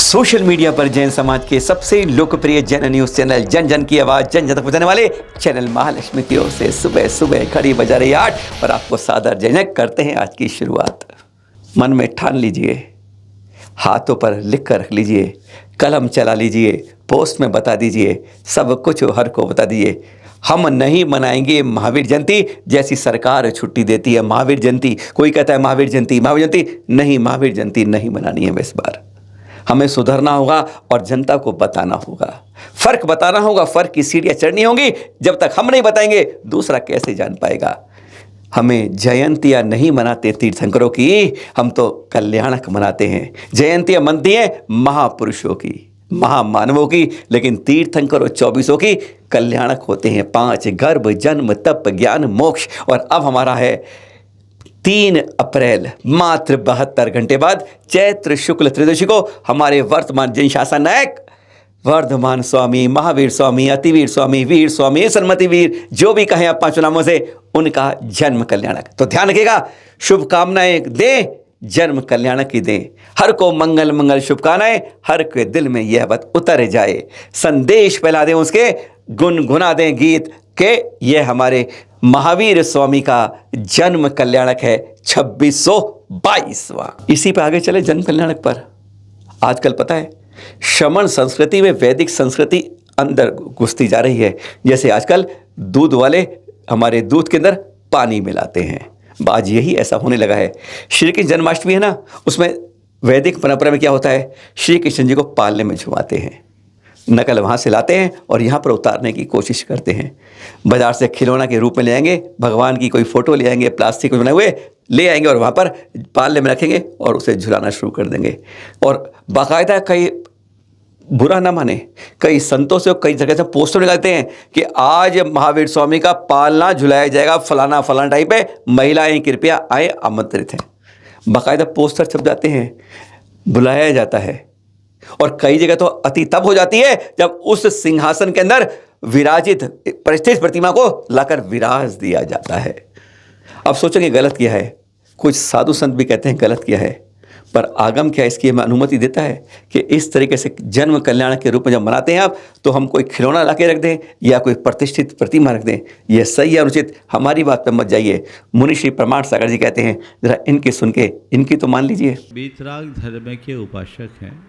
Social media पर जैन समाज के सबसे लोकप्रिय जैन न्यूज चैनल जन जन की आवाज जन जन तक पहुंचाने वाले चैनल महालक्ष्मी की ओर से सुबह सुबह घड़ी बजा रही 8 और आपको सादर जैनक करते हैं आज की शुरुआत। मन में ठान लीजिए, हाथों पर लिख कर रख लीजिए, कलम चला लीजिए, पोस्ट में बता दीजिए, सब कुछ हर को बता दीजिए। हम नहीं मनाएंगे महावीर जयंती, जैसी सरकार छुट्टी देती है महावीर जयंती। कोई कहता है महावीर जयंती नहीं, महावीर जयंती नहीं मनानी है इस बार। हमें सुधरना होगा और जनता को बताना होगा, फर्क बताना होगा, फर्क की सीढ़ियाँ चढ़नी होंगी। जब तक हम नहीं बताएंगे दूसरा कैसे जान पाएगा। हमें जयंतियाँ नहीं मनाते तीर्थंकरों की, हम तो कल्याणक मनाते हैं। जयंतियाँ मनती हैं महापुरुषों की, महामानवों की, लेकिन तीर्थंकरों 24 की कल्याणक होते हैं। 5 गर्भ जन्म तप ज्ञान मोक्ष। और अब हमारा है 3 अप्रैल, मात्र 72 घंटे बाद चैत्र शुक्ल त्रयोदशी को हमारे वर्तमान जैन शासन नायक वर्धमान स्वामी, महावीर स्वामी, अतिवीर स्वामी, वीर स्वामी, सन्मति वीर, जो भी कहें आप 5 नामों से, उनका जन्म कल्याणक। तो ध्यान रखिएगा, शुभकामनाएं दें, जन्म कल्याणक की दें। हर को मंगल मंगल शुभकामनाएं, हर के दिल में यह बात उतर जाए। संदेश फैला दें उसके, गुनगुना दें गीत के ये हमारे महावीर स्वामी का जन्म कल्याणक है 2622वां। इसी पे आगे चले जन्म कल्याणक पर। आजकल पता है श्रमण संस्कृति में वैदिक संस्कृति अंदर घुसती जा रही है। जैसे आजकल दूध वाले हमारे दूध के अंदर पानी मिलाते हैं, आज यही ऐसा होने लगा है। श्री कृष्ण जन्माष्टमी है ना, उसमें वैदिक परंपरा में क्या होता है, श्री कृष्ण जी को पालने में झुमाते हैं, नकल वहाँ से लाते हैं और यहाँ पर उतारने की कोशिश करते हैं। बाजार से खिलौना के रूप में ले आएंगे, भगवान की कोई फ़ोटो ले आएंगे, प्लास्टिक में बनाए हुए ले आएंगे और वहाँ पर पालने में रखेंगे और उसे झुलाना शुरू कर देंगे। और बाकायदा कई, बुरा ना माने, कई संतों से कई जगह से पोस्टर निकालते हैं कि आज महावीर स्वामी का पालना झुलाया जाएगा फलाना फलाना टाइप है, महिलाएं कृपया आए, आमंत्रित हैं। बाकायदा पोस्टर छप जाते हैं, बुलाया जाता है। और कई जगह तो अति तब हो जाती है जब उस सिंहासन के अंदर विराजित प्रतिष्ठित प्रतिमा को लाकर विराज दिया जाता है। अब सोचेंगे गलत किया है, कुछ साधु संत भी कहते हैं गलत किया है, पर आगम क्या इसकी हमें अनुमति देता है कि इस तरीके से जन्म कल्याण के रूप में जब मनाते हैं आप, तो हम कोई खिलौना ला के रख दें या कोई प्रतिष्ठित प्रतिमा रख दें, यह सही है अनुचित? हमारी बात पर मत जाइए। मुनि श्री प्रमाण सागर जी कहते हैं, जरा इनकी सुन के इनकी तो मान लीजिए। वीतराग धर्म के उपासक हैं,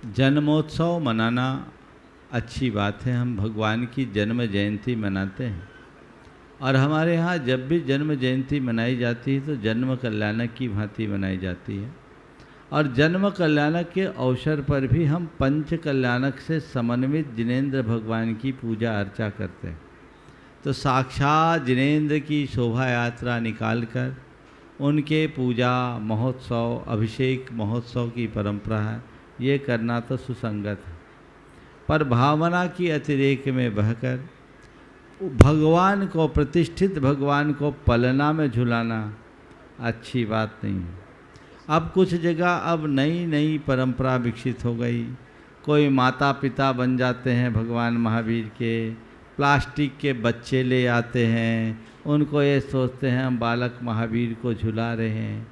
जन्मोत्सव मनाना अच्छी बात है। हम भगवान की जन्म जयंती मनाते हैं और हमारे यहाँ जब भी जन्म जयंती मनाई जाती है तो जन्म कल्याणक की भांति मनाई जाती है। और जन्म कल्याणक के अवसर पर भी हम पंच कल्याणक से समन्वित जिनेंद्र भगवान की पूजा अर्चा करते हैं। तो साक्षात जिनेंद्र की शोभा यात्रा निकालकर उनके पूजा महोत्सव, अभिषेक महोत्सव की परंपरा है, ये करना तो सुसंगत है। पर भावना की अतिरेक में बहकर भगवान को, प्रतिष्ठित भगवान को पलना में झुलाना अच्छी बात नहीं है। अब कुछ जगह अब नई नई परंपरा विकसित हो गई, कोई माता पिता बन जाते हैं भगवान महावीर के, प्लास्टिक के बच्चे ले आते हैं, उनको ये सोचते हैं हम बालक महावीर को झुला रहे हैं।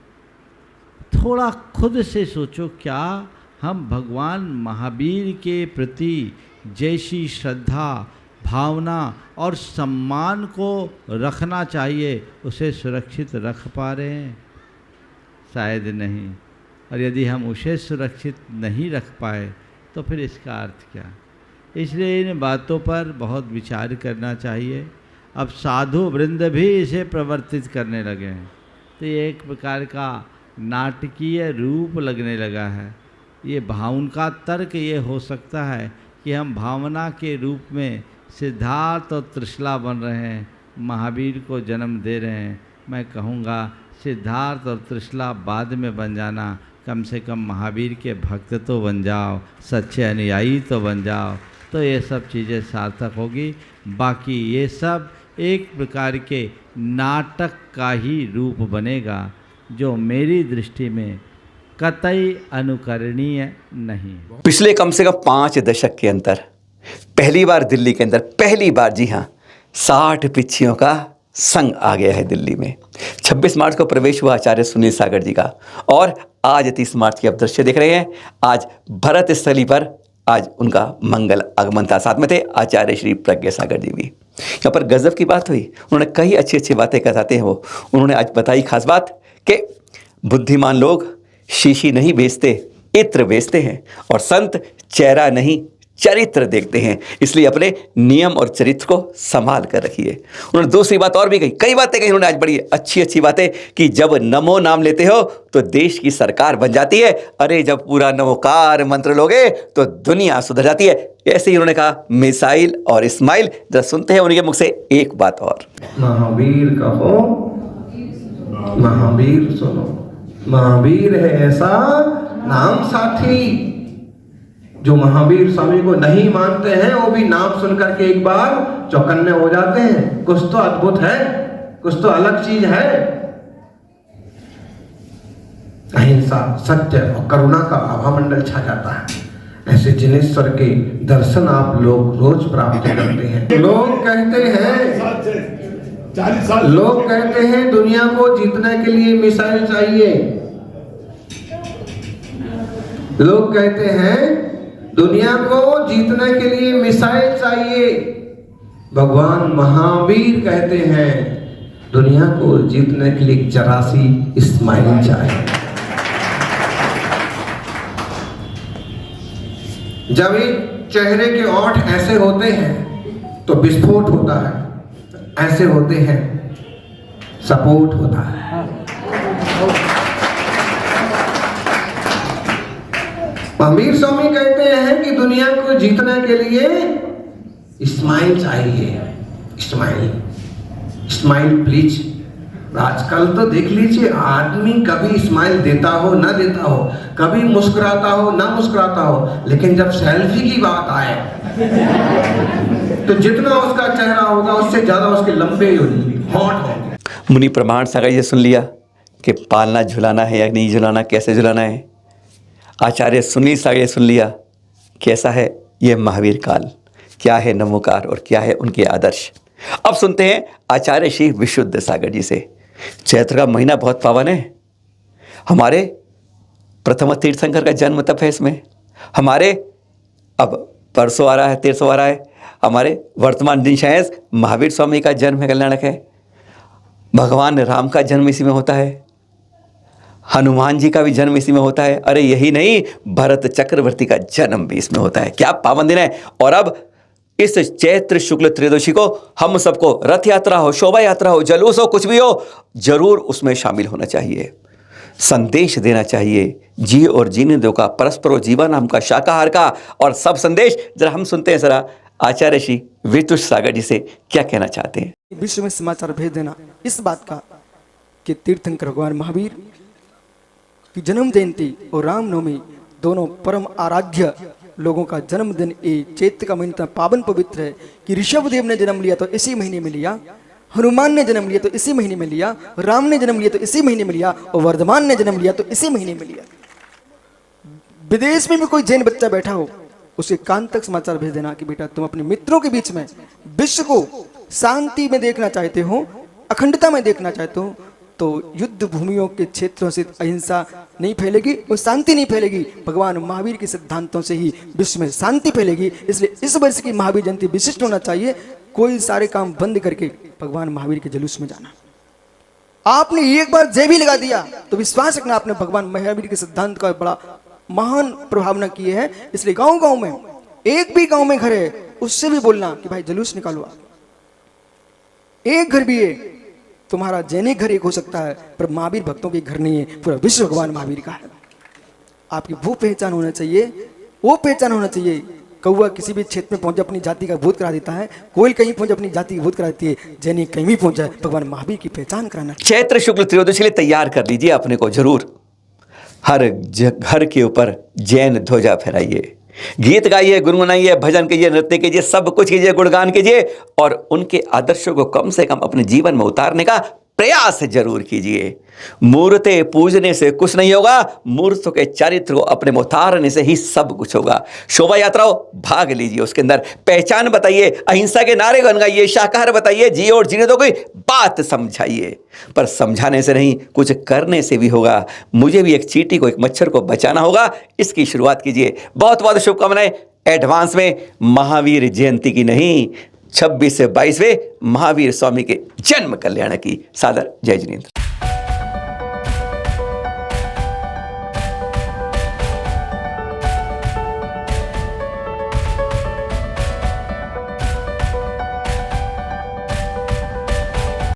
थोड़ा खुद से सोचो, क्या हम भगवान महावीर के प्रति जैसी श्रद्धा, भावना और सम्मान को रखना चाहिए उसे सुरक्षित रख पा रहे हैं? शायद नहीं। और यदि हम उसे सुरक्षित नहीं रख पाए तो फिर इसका अर्थ क्या? इसलिए इन बातों पर बहुत विचार करना चाहिए। अब साधु वृंद भी इसे प्रवर्तित करने लगे हैं, तो ये एक प्रकार का नाटकीय रूप लगने लगा है। ये भावना का तर्क ये हो सकता है कि हम भावना के रूप में सिद्धार्थ और त्रिशला बन रहे हैं, महावीर को जन्म दे रहे हैं। मैं कहूँगा सिद्धार्थ और त्रिशला बाद में बन जाना, कम से कम महावीर के भक्त तो बन जाओ, सच्चे अनुयायी तो बन जाओ, तो ये सब चीज़ें सार्थक होगी। बाकी ये सब एक प्रकार के नाटक का ही रूप बनेगा, जो मेरी दृष्टि में कतई अनुकरणीय नहीं। पिछले कम से कम 5 दशक के अंदर पहली बार दिल्ली के अंदर, पहली बार, जी हाँ, 60 पिच्छियों का संग आ गया है दिल्ली में। 26 मार्च को प्रवेश हुआ आचार्य सुनील सागर जी का, और आज 30 मार्च की आप दृश्य देख रहे हैं। आज भरत स्थली पर आज उनका मंगल आगमन था। साथ में थे आचार्य श्री प्रज्ञा सागर जी भी। यहाँ पर गजब की बात हुई, उन्होंने कई अच्छी अच्छी बातें बताते हैं वो। उन्होंने आज बताई खास बात कि बुद्धिमान लोग शीशी नहीं बेचते, इत्र बेचते हैं, और संत चेहरा नहीं चरित्र देखते हैं, इसलिए अपने नियम और चरित्र को संभाल कर रखिए। उन्होंने दूसरी बात और भी कही, कई बातें कही उन्होंने आज, बड़ी अच्छी अच्छी बातें कि जब नमो नाम लेते हो तो देश की सरकार बन जाती है, अरे जब पूरा नमोकार मंत्र लोगे तो दुनिया सुधर जाती है। ऐसे ही उन्होंने कहा मिसाइल और इस्माइल। जरा सुनते हैं उनके मुख से एक बात और। महावीर कहो, महावीर सुनो, महावीर है ऐसा नाम साथी। जो महावीर स्वामी को नहीं मानते हैं वो भी नाम सुनकर के एक बार चौकन्ने हो जाते हैं। कुछ तो अद्भुत है, कुछ तो अलग चीज है। अहिंसा, सत्य और करुणा का आभामंडल छा जाता है। ऐसे जिनेश्वर के दर्शन आप लोग रोज प्राप्त करते हैं। लोग कहते हैं दुनिया को जीतने के लिए मिसाइल चाहिए। लोग कहते हैं दुनिया को जीतने के लिए मिसाइल चाहिए। भगवान महावीर कहते हैं दुनिया को जीतने के लिए जरा सी इस्माइल चाहिए। जब एक चेहरे के ओठ ऐसे होते हैं तो विस्फोट होता है, ऐसे होते हैं सपोर्ट होता है। महावीर स्वामी कहते हैं कि दुनिया को जीतने के लिए इस्माइल चाहिए। इस्माइल प्लीज। आजकल तो देख लीजिए, आदमी कभी इस्माइल देता हो ना देता हो, कभी मुस्कुराता हो ना मुस्कुराता हो, लेकिन जब सेल्फी की बात आए तो जितना उसका चेहरा होगा उससे ज्यादा उसके लंबे होंठ होंगे। मुनि प्रमाण सागर ये सुन लिया कि पालना झुलाना है या नहीं झुलाना, कैसे झुलाना है। आचार्य सुनील सागर सुन लिया कैसा है ये महावीर काल, क्या है नमोकार और क्या है उनके आदर्श। अब सुनते हैं आचार्य श्री विशुद्ध सागर जी से। चैत्र का महीना बहुत पावन है। हमारे प्रथम तीर्थंकर का जन्म तप है इसमें। हमारे अब परसों आ रहा है, 1300 आ रहा है, हमारे वर्तमान दिन शायद महावीर स्वामी का जन्म है, कल्याणक है। भगवान राम का जन्म इसी में होता है, हनुमान जी का भी जन्म इसी में होता है। अरे यही नहीं, भरत चक्रवर्ती का जन्म भी इसमें होता है। क्या पावन दिन है। और अब इस चैत्र शुक्ल त्रयोदशी को हम सबको रथ यात्रा हो, शोभा यात्रा हो, जलूस हो, कुछ भी हो, जरूर उसमें शामिल होना चाहिए। संदेश देना चाहिए, जी और जीने दो का, परस्परो जीवा नाम का, शाकाहार का, और सब संदेश जरा हम सुनते हैं। जरा आचार्य श्री विशुद्ध सागर जी से क्या कहना चाहते हैं। विश्व में समाचार भेज देना इस बात का कि तीर्थंकर भगवान महावीर की जन्म जयंती और रामनवमी दोनों परम आराध्य लोगों का जन्मदिन ये चैत्र का महीना पावन पवित्र है कि ऋषभदेव ने जन्म लिया तो इसी महीने में लिया, हनुमान ने जन्म लिया तो इसी महीने में लिया, राम ने जन्म लिया तो इसी महीने में लिया, और वर्धमान ने जन्म लिया तो इसी महीने में लिया। विदेश में भी कोई जैन बच्चा बैठा हो उसे कान तक समाचार भेज देना कि बेटा तुम अपने मित्रों के बीच में विश्व को शांति में देखना चाहते हो, अखंडता में देखना चाहते हो, तो युद्ध भूमियों के क्षेत्रों से अहिंसा नहीं फैलेगी और शांति नहीं फैलेगी। भगवान महावीर के सिद्धांतों से ही विश्व में शांति फैलेगी। इसलिए इस वर्ष की महावीर जयंती विशिष्ट होना चाहिए। कोई सारे काम बंद करके भगवान महावीर के जुलूस में जाना। आपने एक बार जय भी लगा दिया तो विश्वास रखना आपने भगवान महावीर के सिद्धांत का बड़ा महान प्रभावना किए है। इसलिए गांव गांव में, एक भी गांव में घर है उससे भी बोलना कि भाई जुलूस निकालो आप। एक घर भी है, तुम्हारा जैनिक घर एक हो सकता है पर महावीर भक्तों के घर नहीं है, पूरा विश्व भगवान महावीर का है। आपकी वो पहचान होना चाहिए, वो पहचान होना चाहिए। कौवा किसी भी क्षेत्र में पहुंच अपनी जाति का बोध करा देता है, कोयल कहीं पहुंच अपनी जाति का बोध करा देती है, जैनिक कहीं भी पहुंच जाए भगवान महावीर की पहचान कराना। चैत्र शुक्ल त्रयोदशी के लिए तैयार कर लीजिए अपने को जरूर। हर घर के ऊपर जैन ध्वजा फहराइए, गीत गाइए, गुनगुनाइए, भजन कीजिए, नृत्य कीजिए, सब कुछ कीजिए, गुणगान कीजिए, और उनके आदर्शों को कम से कम अपने जीवन में उतारने का प्रयास जरूर कीजिए। मूर्ते पूजने से कुछ नहीं होगा, मूर्तों के चरित्र को अपने में उतारने से ही सब कुछ होगा। शोभा यात्राओं भाग लीजिए, उसके अंदर पहचान बताइए, अहिंसा के नारे गनगाइए, शाकाहार बताइए, जिए और जीने दो, कोई बात समझाइए। पर समझाने से नहीं, कुछ करने से भी होगा। मुझे भी एक चींटी को, एक मच्छर को बचाना होगा, इसकी शुरुआत कीजिए। बहुत बहुत शुभकामनाएं एडवांस में महावीर जयंती की नहीं, 26 से 22वें महावीर स्वामी के जन्म कल्याण की। सादर जय जिनेंद्र।